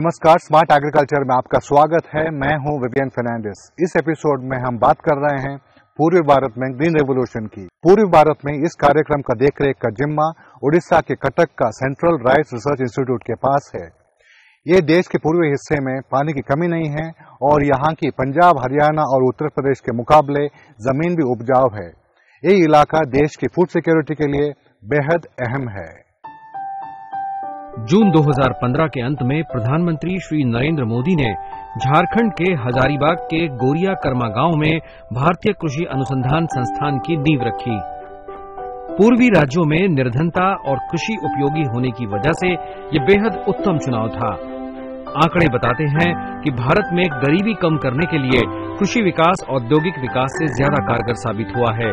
नमस्कार, smart agriculture में आपका स्वागत है। मैं हूं विवियन फर्नांडिस। इस एपिसोड में हम बात कर रहे हैं पूर्वी भारत में ग्रीन रेवोल्यूशन की। पूर्वी भारत में इस कार्यक्रम का देखरेख का जिम्मा उड़ीसा के कटक का सेंट्रल राइस रिसर्च इंस्टीट्यूट के पास है। ये देश के पूर्वी हिस्से में पानी की कमी नहीं है और यहाँ की पंजाब, हरियाणा और उत्तर प्रदेश के मुकाबले जमीन भी उपजाऊ है। ये इलाका देश की फूड सिक्योरिटी के लिए बेहद अहम है। जून 2015 के अंत में प्रधानमंत्री श्री नरेंद्र मोदी ने झारखंड के हजारीबाग के गोरिया कर्मा गांव में भारतीय कृषि अनुसंधान संस्थान की नींव रखी। पूर्वी राज्यों में निर्धनता और कृषि उपयोगी होने की वजह से ये बेहद उत्तम चुनाव था। आंकड़े बताते हैं कि भारत में गरीबी कम करने के लिए कृषि विकास औद्योगिक विकास से ज्यादा कारगर साबित हुआ है,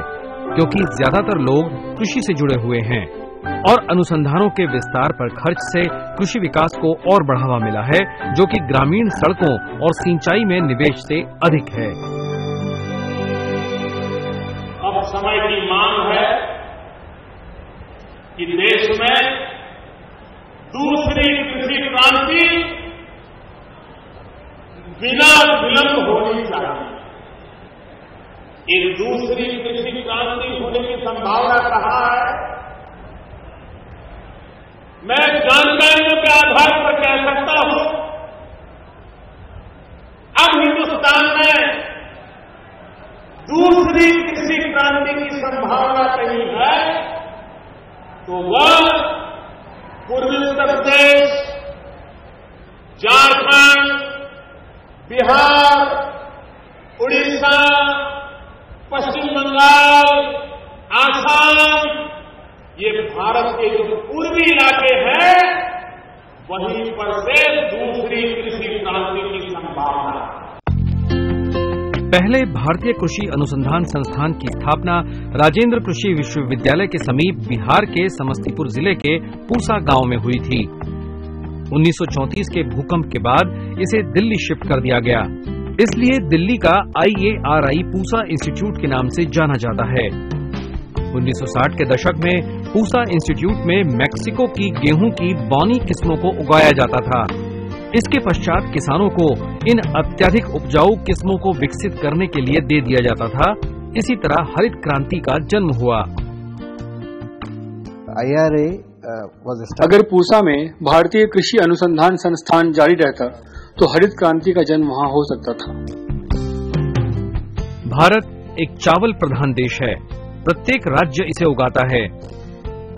क्योंकि ज्यादातर लोग कृषि से जुड़े हुए हैं और अनुसंधानों के विस्तार पर खर्च से कृषि विकास को और बढ़ावा मिला है, जो कि ग्रामीण सड़कों और सिंचाई में निवेश से अधिक है। अब समय की मांग है कि देश में दूसरी कृषि क्रांति बिना विलंब होनी चाहिए। एक दूसरी कृषि क्रांति होने की संभावना कहाँ है? मैं जानकारियों के आधार पर कह सकता हूं, अब हिंदुस्तान में दूसरी कृषि क्रांति की संभावना कहीं है तो वह पूर्वी उत्तर प्रदेश, झारखंड, बिहार, उड़ीसा, पश्चिम बंगाल, आसाम, ये भारत के जो पूर्वी इलाके हैं वहीं पर से दूसरी कृषि क्रांति की संभावना। पहले भारतीय कृषि अनुसंधान संस्थान की स्थापना राजेंद्र कृषि विश्वविद्यालय के समीप बिहार के समस्तीपुर जिले के पूसा गांव में हुई थी। 1934 के भूकंप के बाद इसे दिल्ली शिफ्ट कर दिया गया, इसलिए दिल्ली का IARI पूसा इंस्टीट्यूट के नाम से जाना जाता है। 1960 के दशक में पूसा इंस्टीट्यूट में मैक्सिको की गेहूं की बौनी किस्मों को उगाया जाता था। इसके पश्चात किसानों को इन अत्यधिक उपजाऊ किस्मों को विकसित करने के लिए दे दिया जाता था। इसी तरह हरित क्रांति का जन्म हुआ। अगर पूसा में भारतीय कृषि अनुसंधान संस्थान जारी रहता तो हरित क्रांति का जन्म वहां हो सकता था। भारत एक चावल प्रधान देश है। प्रत्येक राज्य इसे उगाता है।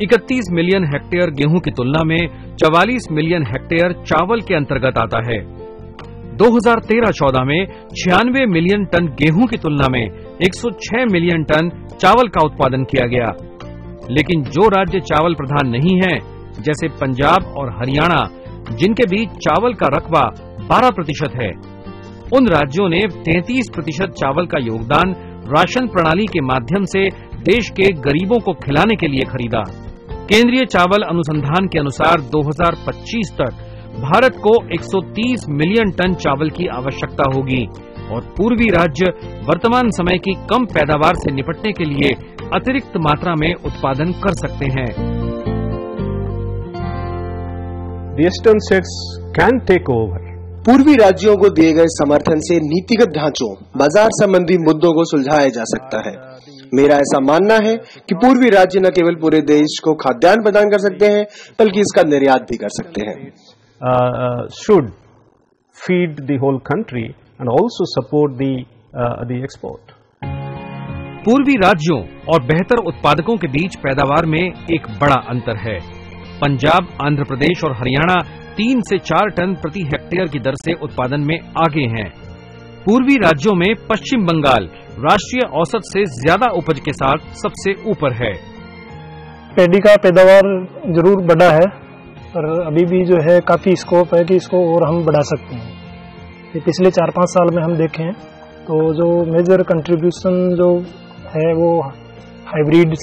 31 मिलियन हेक्टेयर गेहूं की तुलना में 44 मिलियन हेक्टेयर चावल के अंतर्गत आता है। 2013-14 में 96 मिलियन टन गेहूं की तुलना में 106 मिलियन टन चावल का उत्पादन किया गया। लेकिन जो राज्य चावल प्रधान नहीं है, जैसे पंजाब और हरियाणा, जिनके बीच चावल का रकबा 12% है, उन राज्यों ने 33% चावल का योगदान राशन प्रणाली के माध्यम से देश के गरीबों को खिलाने के लिए खरीदा। केंद्रीय चावल अनुसंधान के अनुसार 2025 तक भारत को 130 मिलियन टन चावल की आवश्यकता होगी और पूर्वी राज्य वर्तमान समय की कम पैदावार से निपटने के लिए अतिरिक्त मात्रा में उत्पादन कर सकते हैं। The eastern states can take over. पूर्वी राज्यों को दिए गए समर्थन से नीतिगत ढांचों, बाजार संबंधी मुद्दों को सुलझाया जा सकता है। मेरा ऐसा मानना है कि पूर्वी राज्य न केवल पूरे देश को खाद्यान्न प्रदान कर सकते हैं, बल्कि इसका निर्यात भी कर सकते हैं। Should feed the whole country and also support the export. पूर्वी राज्यों और बेहतर उत्पादकों के बीच पैदावार में एक बड़ा अंतर है। पंजाब, आंध्र प्रदेश और हरियाणा 3 से 4 टन प्रति हेक्टेयर की दर से उत्पादन में आगे हैं। पूर्वी राज्यों में पश्चिम बंगाल राष्ट्रीय औसत से ज्यादा उपज के साथ सबसे ऊपर है। पैडी का पैदावार जरूर बढ़ा है, पर अभी भी जो है काफी स्कोप है कि इसको और हम बढ़ा सकते हैं। पिछले 4-5 साल में हम देखें तो जो मेजर कंट्रीब्यूशन जो है वो हाइब्रिड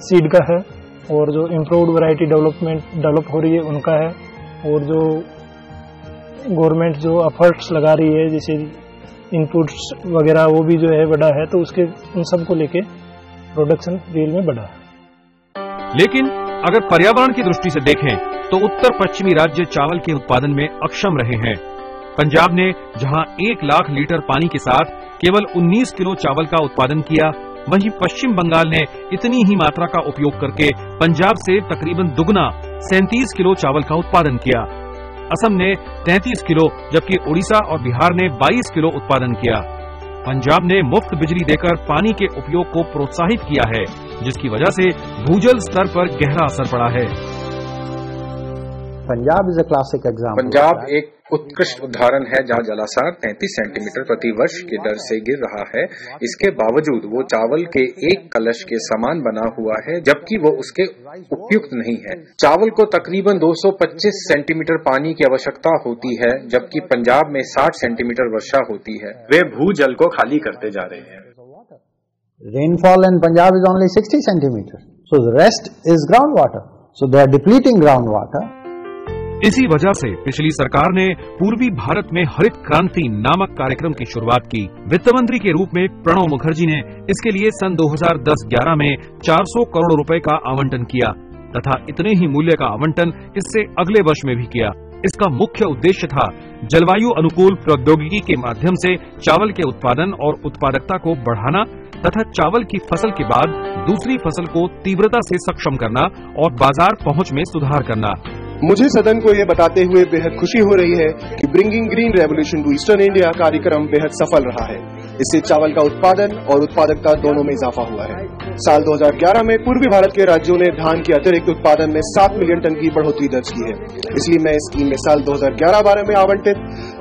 सीड का है और जो इम्प्रूव्ड वैरायटी डेवलप हो रही है उनका है, और जो गवर्नमेंट जो एफर्ट्स लगा रही है जैसे इनपुट्स वगैरह वो भी जो है बढ़ा है, तो उसके उन सब को लेके प्रोडक्शन रियल में बढ़ा है। लेकिन अगर पर्यावरण की दृष्टि से देखें तो उत्तर पश्चिमी राज्य चावल के उत्पादन में अक्षम रहे हैं। पंजाब ने जहां 1 लाख लीटर पानी के साथ केवल 19 किलो चावल का उत्पादन किया, वहीं पश्चिम बंगाल ने इतनी ही मात्रा का उपयोग करके पंजाब से तकरीबन दुगना 37 किलो चावल का उत्पादन किया। असम ने 33 किलो जबकि उड़ीसा और बिहार ने 22 किलो उत्पादन किया। पंजाब ने मुफ्त बिजली देकर पानी के उपयोग को प्रोत्साहित किया है, जिसकी वजह से भूजल स्तर पर गहरा असर पड़ा है। Punjab is a classic example. Punjab एक उत्कृष्ट उदाहरण है जहां जलासार 33 सेंटीमीटर प्रति वर्ष की दर से गिर रहा है। इसके बावजूद वो चावल के एक कलश के समान बना हुआ है, जबकि वो उसके उपयुक्त नहीं है। चावल को तकरीबन 225 सेंटीमीटर पानी की आवश्यकता होती है, जबकि पंजाब में 60 सेंटीमीटर वर्षा होती है। वे भूजल को खाली करते जा रहे हैं। Rainfall in Punjab is only 60 centimeters. So the rest is groundwater. So they are depleting groundwater. इसी वजह से पिछली सरकार ने पूर्वी भारत में हरित क्रांति नामक कार्यक्रम की शुरुआत की। वित्त मंत्री के रूप में प्रणब मुखर्जी ने इसके लिए सन 2010-11 में 400 करोड़ रुपए का आवंटन किया तथा इतने ही मूल्य का आवंटन इससे अगले वर्ष में भी किया। इसका मुख्य उद्देश्य था जलवायु अनुकूल प्रौद्योगिकी के माध्यम से चावल के उत्पादन और उत्पादकता को बढ़ाना तथा चावल की फसल के बाद दूसरी फसल को तीव्रता से सक्षम करना और बाजार पहुंच में सुधार करना। मुझे सदन को यह बताते हुए बेहद खुशी हो रही है कि bringing green revolution to eastern India कार्यक्रम बेहद सफल रहा है। इससे चावल का उत्पादन और उत्पादकता दोनों में इजाफा हुआ है। साल 2011 में पूर्वी भारत के राज्यों ने धान के अतिरिक्त उत्पादन में 7 मिलियन टन की बढ़ोतरी दर्ज की है। इसलिए मैं इस स्कीम में साल 2011-12 में आवंटित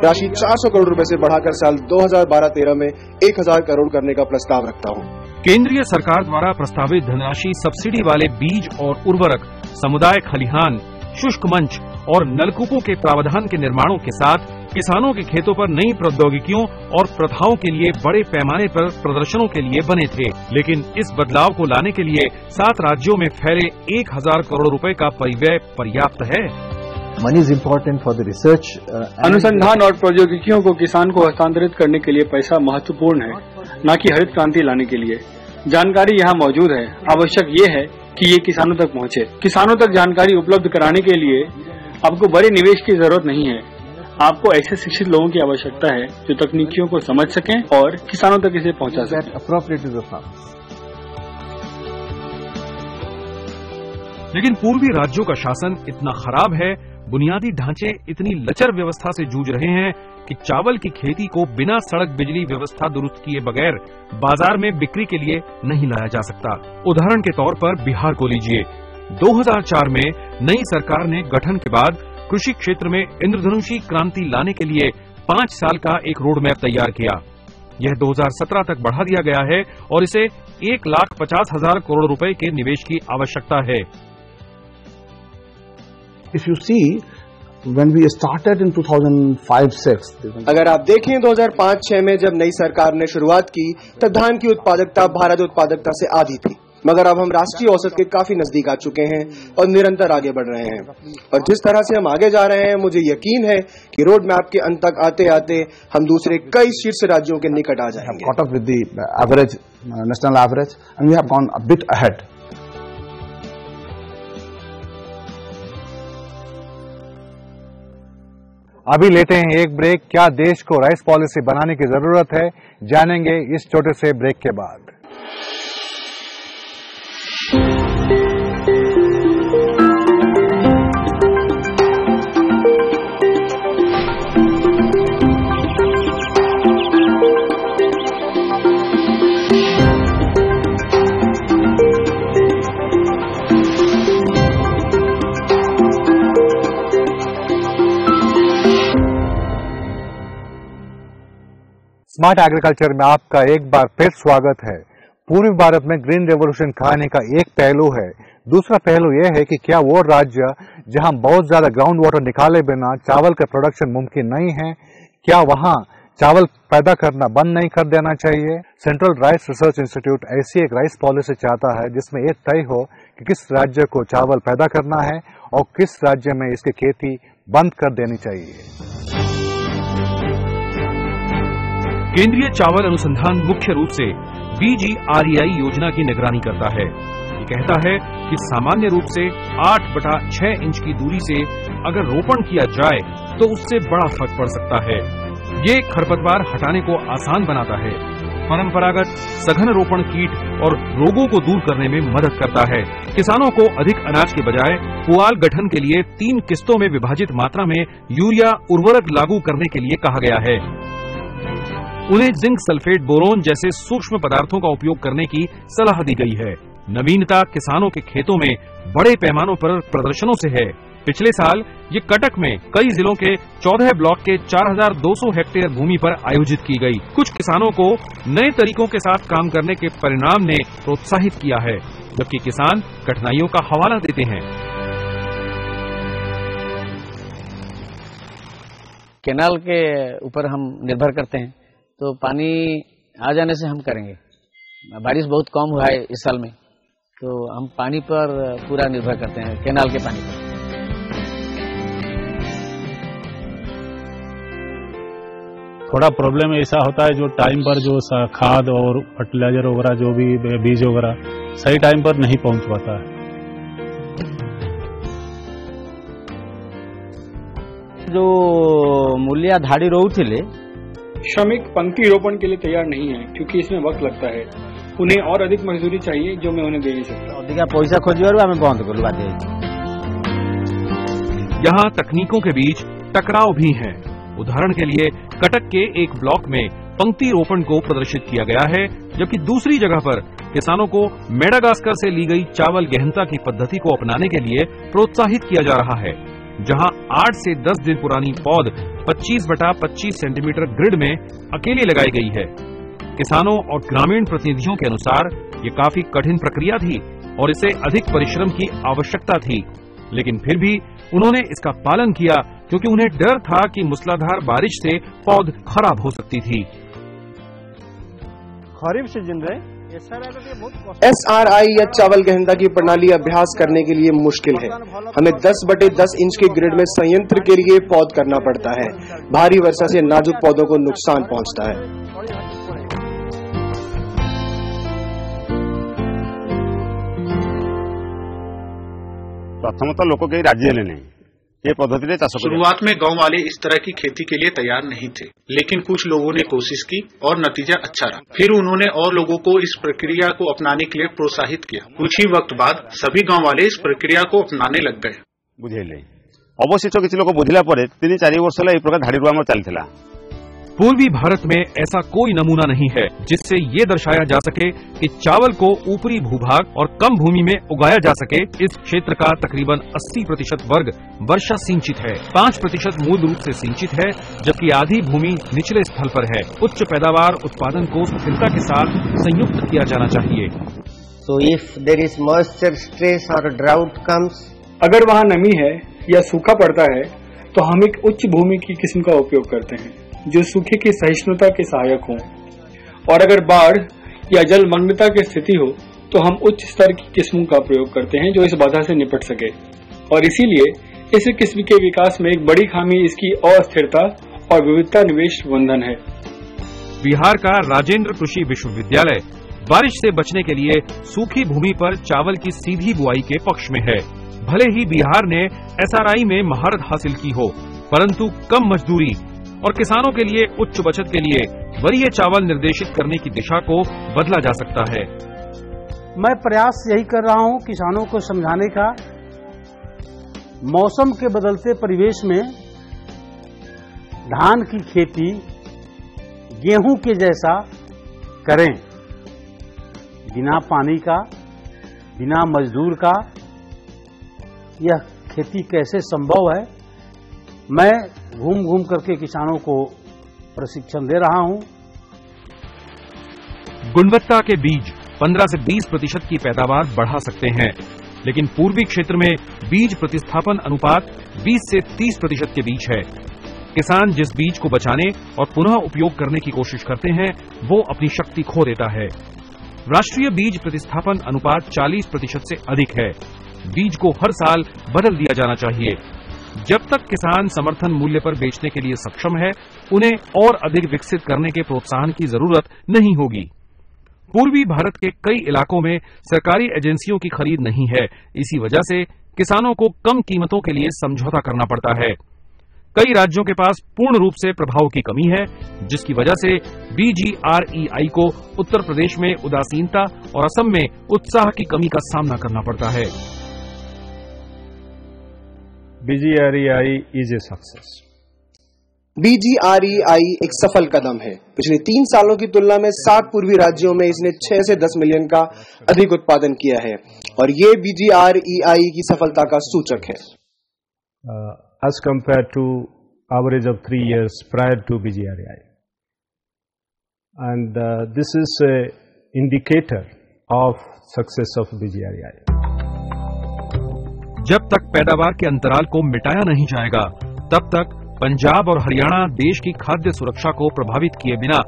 राशि 400 करोड़ रुपए से बढ़ाकर साल 2012-13 में 1000 करोड़ करने का प्रस्ताव रखता हूँ। केंद्रीय सरकार द्वारा प्रस्तावित धनराशि सब्सिडी वाले बीज और उर्वरक, समुदाय खलिहान, शुष्क मंच और नलकूपों के प्रावधान के निर्माणों के साथ किसानों के खेतों पर नई प्रौद्योगिकियों और प्रथाओं के लिए बड़े पैमाने पर प्रदर्शनों के लिए बने थे। लेकिन इस बदलाव को लाने के लिए 7 राज्यों में फैले 1000 करोड़ रुपए का परिव्यय पर्याप्त है। Money is important for the research. अनुसंधान और प्रौद्योगिकियों को किसान को हस्तांतरित करने के लिए पैसा महत्वपूर्ण है, न कि हरित क्रांति लाने के लिए। जानकारी यहाँ मौजूद है, आवश्यक ये है कि ये किसानों तक पहुँचे। किसानों तक जानकारी उपलब्ध कराने के लिए आपको बड़े निवेश की जरूरत नहीं है। आपको ऐसे शिक्षित लोगों की आवश्यकता है जो तकनीकियों को समझ सकें और किसानों तक इसे पहुँचा सकें। लेकिन पूर्वी राज्यों का शासन इतना खराब है, बुनियादी ढांचे इतनी लचर व्यवस्था से जूझ रहे हैं कि चावल की खेती को बिना सड़क बिजली व्यवस्था दुरुस्त किए बगैर बाजार में बिक्री के लिए नहीं लाया जा सकता। उदाहरण के तौर पर बिहार को लीजिए। 2004 में नई सरकार ने गठन के बाद कृषि क्षेत्र में इंद्रधनुषी क्रांति लाने के लिए 5 साल का एक रोड मैप तैयार किया। यह 2017 तक बढ़ा दिया गया है और इसे 1,50,000 करोड़ रुपए के निवेश की आवश्यकता है। If you see, when we started in 2005-06, अगर आप देखें 2005-06 में जब नई सरकार ने शुरुआत की तब धान की उत्पादकता भारत उत्पादकता से आधी थी, मगर अब हम राष्ट्रीय औसत के काफी नजदीक आ चुके हैं और निरंतर आगे बढ़ रहे हैं। और जिस तरह से हम आगे जा रहे हैं, मुझे यकीन है कि रोड मैप के अंत तक आते आते हम दूसरे कई शीर्ष राज्यों के निकट आ जाएंगे। caught up with the average, national average, and we have gone a bit ahead. अभी लेते हैं एक ब्रेक। क्या देश को राइस पॉलिसी बनाने की जरूरत है, जानेंगे इस छोटे से ब्रेक के बाद। स्मार्ट एग्रीकल्चर में आपका एक बार फिर स्वागत है। पूर्वी भारत में ग्रीन रेवोल्यूशन खाने का एक पहलू है। दूसरा पहलू यह है कि क्या वो राज्य जहां बहुत ज्यादा ग्राउंड वाटर निकाले बिना चावल का प्रोडक्शन मुमकिन नहीं है, क्या वहां चावल पैदा करना बंद नहीं कर देना चाहिए? सेंट्रल राइस रिसर्च इंस्टीट्यूट ऐसी एक राइस पॉलिसी चाहता है जिसमें यह तय हो कि किस राज्य को चावल पैदा करना है और किस राज्य में इसकी खेती बंद कर देनी चाहिए। केंद्रीय चावल अनुसंधान मुख्य रूप से BGREI योजना की निगरानी करता है। ये कहता है कि सामान्य रूप से 8/6 इंच की दूरी से अगर रोपण किया जाए तो उससे बड़ा फर्क पड़ सकता है। ये खरपतवार हटाने को आसान बनाता है। परंपरागत सघन रोपण कीट और रोगों को दूर करने में मदद करता है। किसानों को अधिक अनाज के बजाय पुआल गठन के लिए 3 किस्तों में विभाजित मात्रा में यूरिया उर्वरक लागू करने के लिए कहा गया है। उन्हें जिंक सल्फेट, बोरोन जैसे सूक्ष्म पदार्थों का उपयोग करने की सलाह दी गई है। नवीनता किसानों के खेतों में बड़े पैमानों पर प्रदर्शनों से है। पिछले साल ये कटक में कई जिलों के 14 ब्लॉक के 4200 हेक्टेयर भूमि पर आयोजित की गई। कुछ किसानों को नए तरीकों के साथ काम करने के परिणाम ने प्रोत्साहित किया है, जबकि किसान कठिनाइयों का हवाला देते हैं। केनाल के ऊपर हम निर्भर करते हैं, तो पानी आ जाने से हम करेंगे। बारिश बहुत कम हुआ है इस साल में, तो हम पानी पर पूरा निर्भर करते हैं, केनाल के पानी पर। थोड़ा प्रॉब्लम ऐसा होता है जो टाइम पर जो खाद और फर्टिलाइजर वगैरह जो भी बीज वगैरह सही टाइम पर नहीं पहुंच पाता है। जो मूल्य धाड़ी रोउथिले श्रमिक पंक्ति रोपण के लिए तैयार नहीं है, क्योंकि इसमें वक्त लगता है। उन्हें और अधिक मजदूरी चाहिए, जो मैं उन्हें दे नहीं सकता। अधिक पैसा खोजबार आम बंद करूँ बात। यहाँ तकनीकों के बीच टकराव भी है। उदाहरण के लिए कटक के एक ब्लॉक में पंक्ति रोपण को प्रदर्शित किया गया है, जबकि दूसरी जगह पर किसानों को मेडागास्कर से ली गई चावल गहनता की पद्धति को अपनाने के लिए प्रोत्साहित किया जा रहा है, जहां 8 से 10 दिन पुरानी पौध 25/25 सेंटीमीटर ग्रिड में अकेली लगाई गई है। किसानों और ग्रामीण प्रतिनिधियों के अनुसार ये काफी कठिन प्रक्रिया थी और इसे अधिक परिश्रम की आवश्यकता थी, लेकिन फिर भी उन्होंने इसका पालन किया, क्योंकि उन्हें डर था कि मूसलाधार बारिश से पौध खराब हो सकती थी। खरीफ सीजन में SRI या चावल गहनता की प्रणाली अभ्यास करने के लिए मुश्किल है। हमें 10/10 इंच के ग्रिड में संयंत्र के लिए पौध करना पड़ता है। भारी वर्षा से नाजुक पौधों को नुकसान पहुंचता है। प्रथम तो लोग कहीं राजी हेले नहीं ये पद्धति चाष। शुरुआत में गांव वाले इस तरह की खेती के लिए तैयार नहीं थे, लेकिन कुछ लोगों ने कोशिश की और नतीजा अच्छा रहा। फिर उन्होंने और लोगों को इस प्रक्रिया को अपनाने के लिए प्रोत्साहित किया। कुछ ही वक्त बाद सभी गांव वाले इस प्रक्रिया को अपनाने लग गए। बुझेले अवशिष्ट किसी लोग बुझला 3-4 वर्ष है प्रकार धाड़ी रुआ चलता। पूर्वी भारत में ऐसा कोई नमूना नहीं है जिससे ये दर्शाया जा सके कि चावल को ऊपरी भूभाग और कम भूमि में उगाया जा सके। इस क्षेत्र का तकरीबन 80% वर्ग वर्षा सिंचित है, 5% मूल रूप से सिंचित है, जबकि आधी भूमि निचले स्थल पर है। उच्च पैदावार उत्पादन को स्थिरता के साथ संयुक्त किया जाना चाहिए। So if there is moisture stress or drought comes, अगर वहाँ नमी है या सूखा पड़ता है, तो हम एक उच्च भूमि की किस्म का उपयोग करते हैं जो सूखे की सहिष्णुता के सहायक हो, और अगर बाढ़ या जलमग्नता की स्थिति हो तो हम उच्च स्तर की किस्मों का प्रयोग करते हैं जो इस बाधा से निपट सके। और इसीलिए इस किस्म के विकास में एक बड़ी खामी इसकी अस्थिरता और विविधता निवेश बंधन है। बिहार का राजेंद्र कृषि विश्वविद्यालय बारिश से बचने के लिए सूखी भूमि पर चावल की सीधी बुआई के पक्ष में है। भले ही बिहार ने SRI में महारत हासिल की हो, परंतु कम मजदूरी और किसानों के लिए उच्च बचत के लिए वरीय चावल निर्देशित करने की दिशा को बदला जा सकता है। मैं प्रयास यही कर रहा हूं किसानों को समझाने का, मौसम के बदलते परिवेश में धान की खेती गेहूं के जैसा करें, बिना पानी का, बिना मजदूर का यह खेती कैसे संभव है। मैं घूम घूम करके किसानों को प्रशिक्षण दे रहा हूं। गुणवत्ता के बीज 15 से 20% की पैदावार बढ़ा सकते हैं, लेकिन पूर्वी क्षेत्र में बीज प्रतिस्थापन अनुपात 20 से 30% के बीच है। किसान जिस बीज को बचाने और पुनः उपयोग करने की कोशिश करते हैं, वो अपनी शक्ति खो देता है। राष्ट्रीय बीज प्रतिस्थापन अनुपात 40% से अधिक है। बीज को हर साल बदल दिया जाना चाहिए। जब तक किसान समर्थन मूल्य पर बेचने के लिए सक्षम है, उन्हें और अधिक विकसित करने के प्रोत्साहन की जरूरत नहीं होगी। पूर्वी भारत के कई इलाकों में सरकारी एजेंसियों की खरीद नहीं है। इसी वजह से किसानों को कम कीमतों के लिए समझौता करना पड़ता है। कई राज्यों के पास पूर्ण रूप से प्रभाव की कमी है, जिसकी वजह से BGREI को उत्तर प्रदेश में उदासीनता और असम में उत्साह की कमी का सामना करना पड़ता है। BGREI is a success. BGREI एक सफल कदम है। पिछले 3 सालों की तुलना में 7 पूर्वी राज्यों में इसने 6 से 10 मिलियन का अधिक उत्पादन किया है और ये BGREI की सफलता का सूचक है। As compared to average of 3 years prior to BGREI, and this is a indicator of success of BGREI. जब तक पैदावार के अंतराल को मिटाया नहीं जाएगा, तब तक पंजाब और हरियाणा देश की खाद्य सुरक्षा को प्रभावित किए बिना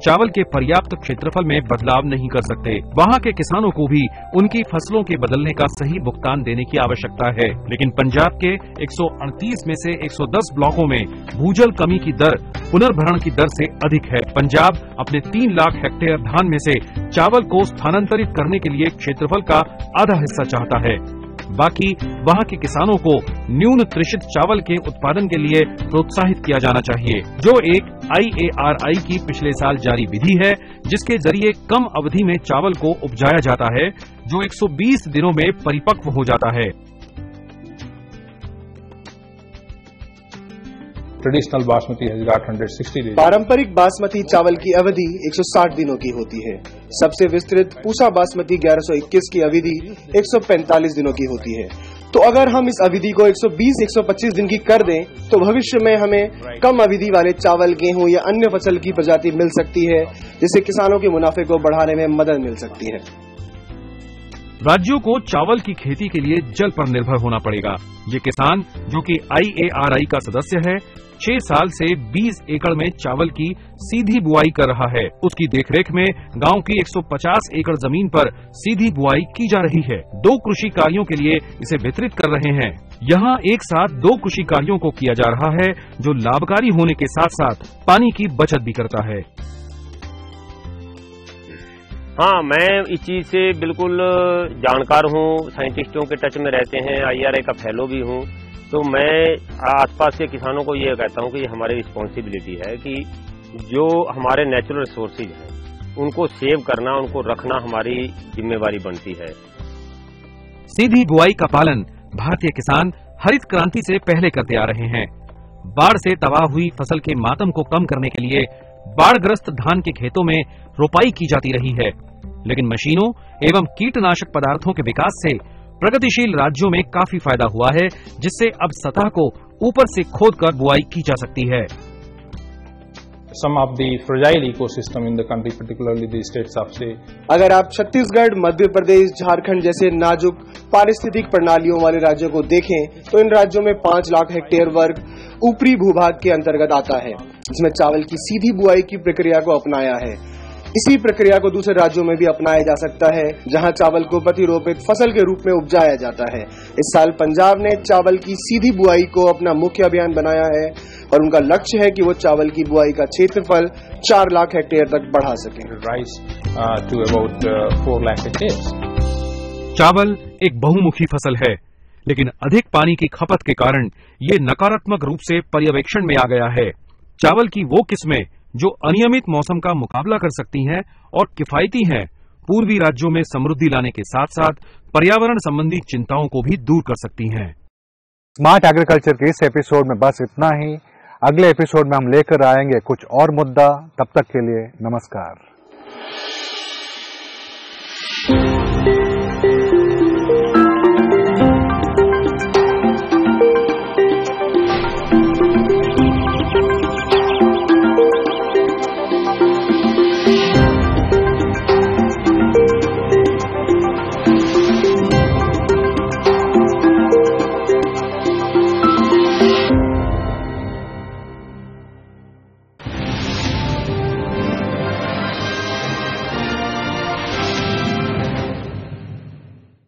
चावल के पर्याप्त क्षेत्रफल में बदलाव नहीं कर सकते। वहां के किसानों को भी उनकी फसलों के बदलने का सही भुगतान देने की आवश्यकता है। लेकिन पंजाब के 138 में से 110 ब्लॉकों में भूजल कमी की दर पुनर्भरण की दर से अधिक है। पंजाब अपने 3 लाख हेक्टेयर धान में से चावल को स्थानांतरित करने के लिए क्षेत्रफल का आधा हिस्सा चाहता है। बाकी वहां के किसानों को न्यून त्रिशित चावल के उत्पादन के लिए प्रोत्साहित किया जाना चाहिए, जो एक IARI की पिछले साल जारी विधि है, जिसके जरिए कम अवधि में चावल को उपजाया जाता है, जो 120 दिनों में परिपक्व हो जाता है। Traditional basmati has got 160 days. पारंपरिक बासमती चावल की अवधि 160 दिनों की होती है। सबसे विस्तृत पूसा बासमती 1121 की अवधि 145 दिनों की होती है। तो अगर हम इस अवधि को 120-125 दिन की कर दें, तो भविष्य में हमें कम अवधि वाले चावल, गेहूं या अन्य फसल की प्रजाति मिल सकती है, जिससे किसानों के मुनाफे को बढ़ाने में मदद मिल सकती है। राज्यों को चावल की खेती के लिए जल पर निर्भर होना पड़ेगा। ये किसान, जो कि IARI का सदस्य है, 6 साल से 20 एकड़ में चावल की सीधी बुआई कर रहा है। उसकी देखरेख में गांव की 150 एकड़ जमीन पर सीधी बुआई की जा रही है। 2 कृषि कार्यों के लिए इसे वितरित कर रहे हैं। यहाँ एक साथ 2 कृषि कार्यों को किया जा रहा है, जो लाभकारी होने के साथ साथ पानी की बचत भी करता है। हाँ, मैं इस चीज से बिल्कुल जानकार हूँ, साइंटिस्टों के टच में रहते हैं, IRA का फेलो भी हूँ। तो मैं आसपास के किसानों को ये कहता हूँ कि ये हमारी रिस्पॉन्सिबिलिटी है कि जो हमारे नेचुरल रिसोर्सेज हैं, उनको सेव करना, उनको रखना हमारी जिम्मेवारी बनती है। सीधी बुआई का पालन भारतीय किसान हरित क्रांति से पहले करते आ रहे हैं। बाढ़ से तबाह हुई फसल के मातम को कम करने के लिए बाढ़ग्रस्त धान के खेतों में रोपाई की जाती रही है, लेकिन मशीनों एवं कीटनाशक पदार्थों के विकास से प्रगतिशील राज्यों में काफी फायदा हुआ है, जिससे अब सतह को ऊपर से खोदकर बुआई की जा सकती है। Some of the fragile ecosystem in the country, particularly the states of say, अगर आप छत्तीसगढ़, मध्य प्रदेश, झारखंड जैसे नाजुक पारिस्थितिक प्रणालियों वाले राज्यों को देखें, तो इन राज्यों में 5 लाख हेक्टेयर वर्ग ऊपरी भूभाग के अंतर्गत आता है, जिसमें चावल की सीधी बुआई की प्रक्रिया को अपनाया है। इसी प्रक्रिया को दूसरे राज्यों में भी अपनाया जा सकता है, जहां चावल को प्रतिरोपित फसल के रूप में उपजाया जाता है। इस साल पंजाब ने चावल की सीधी बुआई को अपना मुख्य अभियान बनाया है और उनका लक्ष्य है कि वो चावल की बुआई का क्षेत्रफल 4 लाख हेक्टेयर तक बढ़ा सके। चावल एक बहुमुखी फसल है, लेकिन अधिक पानी की खपत के कारण ये नकारात्मक रूप से पर्यवेक्षण में आ गया है। चावल की वो किस्में जो अनियमित मौसम का मुकाबला कर सकती हैं और किफायती हैं, पूर्वी राज्यों में समृद्धि लाने के साथ साथ पर्यावरण संबंधी चिंताओं को भी दूर कर सकती हैं। स्मार्ट एग्रीकल्चर के इस एपिसोड में बस इतना ही। अगले एपिसोड में हम लेकर आएंगे कुछ और मुद्दा। तब तक के लिए नमस्कार।